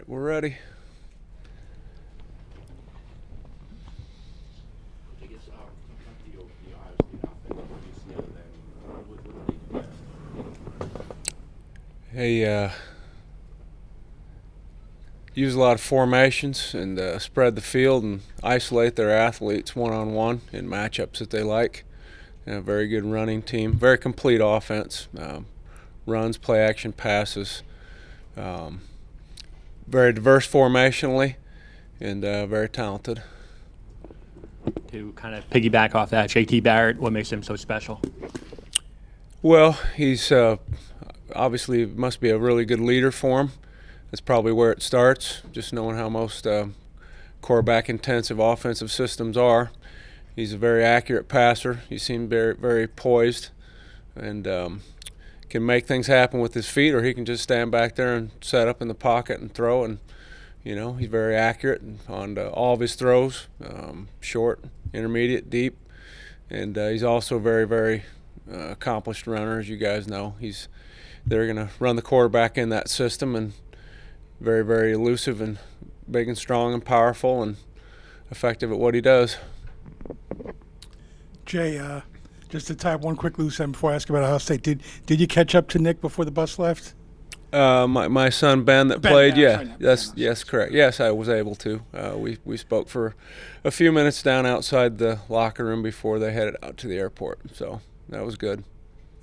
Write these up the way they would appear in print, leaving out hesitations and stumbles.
right, we're ready. I guess the Ohio State offense, what do you see out of them? What do they do best? Hey, use a lot of formations and spread the field and isolate their athletes one-on-one in matchups that they like. Very good running team, very complete offense. Runs, play action, passes. Very diverse formationally and very talented. To kind of piggyback off that, JT Barrett, what makes him so special? Well, he's obviously must be a really good leader for him. That's probably where it starts, just knowing how most quarterback-intensive offensive systems are. He's a very accurate passer. He seems very, very poised and can make things happen with his feet, or he can just stand back there and set up in the pocket and throw. And, he's very accurate on all of his throws, short, intermediate, deep. And he's also a very, very accomplished runner, as you guys know. They're going to run the quarterback in that system, and very, very elusive and big and strong and powerful and effective at what he does. Jay, just to tie up one quick loose end before I ask about Ohio State, did you catch up to Nick before the bus left? My son Ben that Ben, played, yeah, yeah, sorry, that's Ben. yes, correct. Yes, I was able to. We spoke for a few minutes down outside the locker room before they headed out to the airport, so that was good.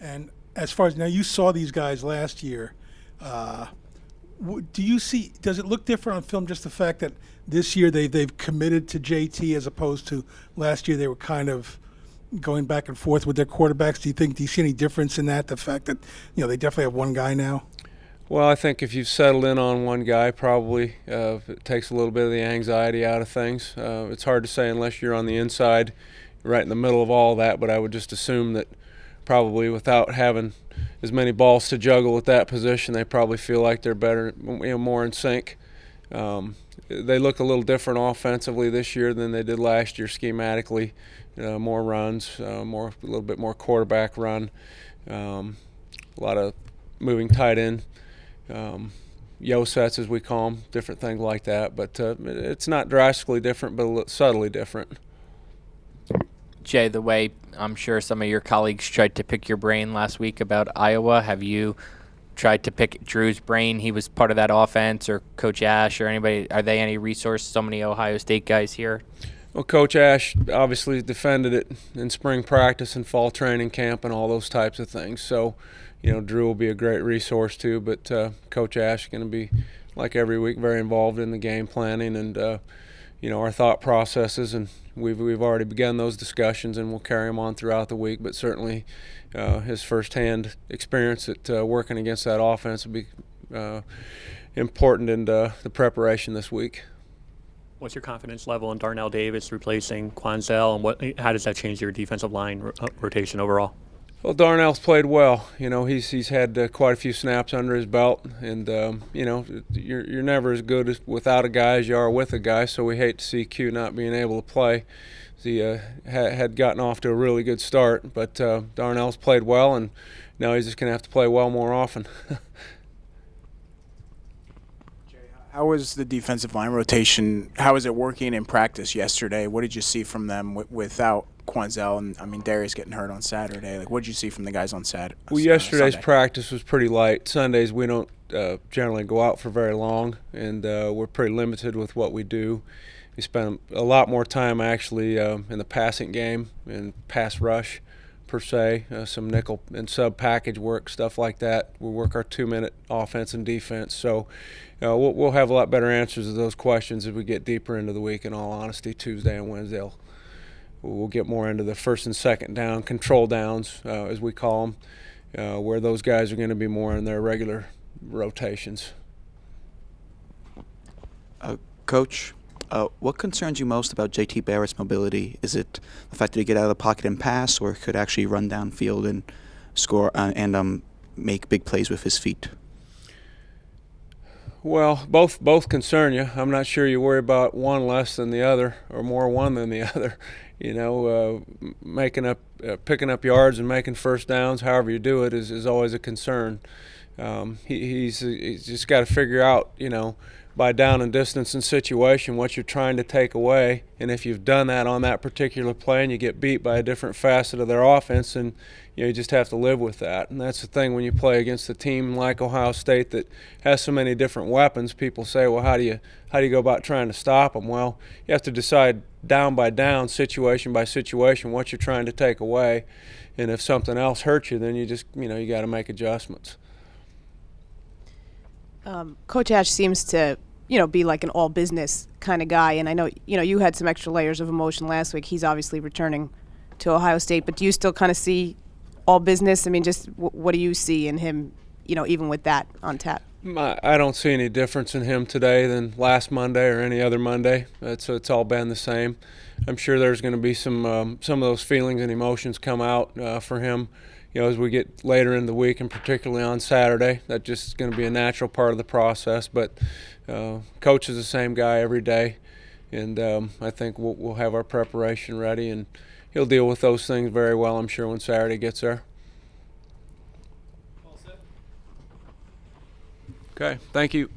And as far as now, you saw these guys last year. Does it look different on film, just the fact that this year they've committed to JT as opposed to last year they were kind of going back and forth with their quarterbacks? Do you see any difference in that, the fact that they definitely have one guy now? Well, I think if you've settled in on one guy, probably it takes a little bit of the anxiety out of things. It's hard to say unless you're on the inside, right in the middle of all that, but I would just assume that probably without having as many balls to juggle at that position, they probably feel like they're better, more in sync. They look a little different offensively this year than they did last year schematically. More runs, a little bit more quarterback run, a lot of moving tight end, yo sets as we call them, different things like that. But it's not drastically different, but subtly different. Jay, the way I'm sure some of your colleagues tried to pick your brain last week about Iowa, have you tried to pick Drew's brain? He was part of that offense, or Coach Ash, or anybody. Are they any resource? So many Ohio State guys here. Well, Coach Ash obviously defended it in spring practice and fall training camp and all those types of things. So, Drew will be a great resource too. But Coach Ash is going to be, like every week, very involved in the game planning and our thought processes, and we've already begun those discussions, and we'll carry them on throughout the week. But certainly, his firsthand experience at working against that offense will be important in the preparation this week. What's your confidence level in Darnell Davis replacing Quanzell, and how does that change your defensive line rotation overall? Well, Darnell's played well. He's had quite a few snaps under his belt, and you're never as good without a guy as you are with a guy. So we hate to see Q not being able to play. He had gotten off to a really good start, but Darnell's played well, and now he's just going to have to play well more often. How was the defensive line rotation? How was it working in practice yesterday? What did you see from them without Quanzell? And Darius getting hurt on Saturday. What did you see from the guys on Saturday? Well, yesterday's practice was pretty light. Sundays we don't generally go out for very long, and we're pretty limited with what we do. We spend a lot more time actually in the passing game and pass rush per se, some nickel and sub package work, stuff like that. We work our 2-minute offense and defense. So we'll have a lot better answers to those questions as we get deeper into the week. In all honesty, Tuesday and Wednesday, we'll get more into the first and second down, control downs, as we call them, where those guys are going to be more in their regular rotations. Coach, what concerns you most about JT Barrett's mobility? Is it the fact that he get out of the pocket and pass, or could actually run downfield and score and make big plays with his feet? Well, both concern you. I'm not sure you worry about one less than the other, or more one than the other. Picking up yards and making first downs, however you do it, is always a concern. He's just got to figure out, by down and distance and situation what you're trying to take away. And if you've done that on that particular play and you get beat by a different facet of their offense, and you just have to live with that. And that's the thing when you play against a team like Ohio State that has so many different weapons. People say, well, how do you go about trying to stop them? Well, you have to decide down by down, situation by situation, what you're trying to take away. And if something else hurts you, then you just, you got to make adjustments. Coach Ash seems to, be like an all business kind of guy, and I know, you had some extra layers of emotion last week. He's obviously returning to Ohio State, but do you still kind of see all business? I mean, just what do you see in him, even with that on tap? I don't see any difference in him today than last Monday or any other Monday. It's all been the same. I'm sure there's going to be some of those feelings and emotions come out for him, as we get later in the week, and particularly on Saturday. That's just going to be a natural part of the process. But Coach is the same guy every day, and I think we'll have our preparation ready, and he'll deal with those things very well, I'm sure, when Saturday gets there. Okay, thank you.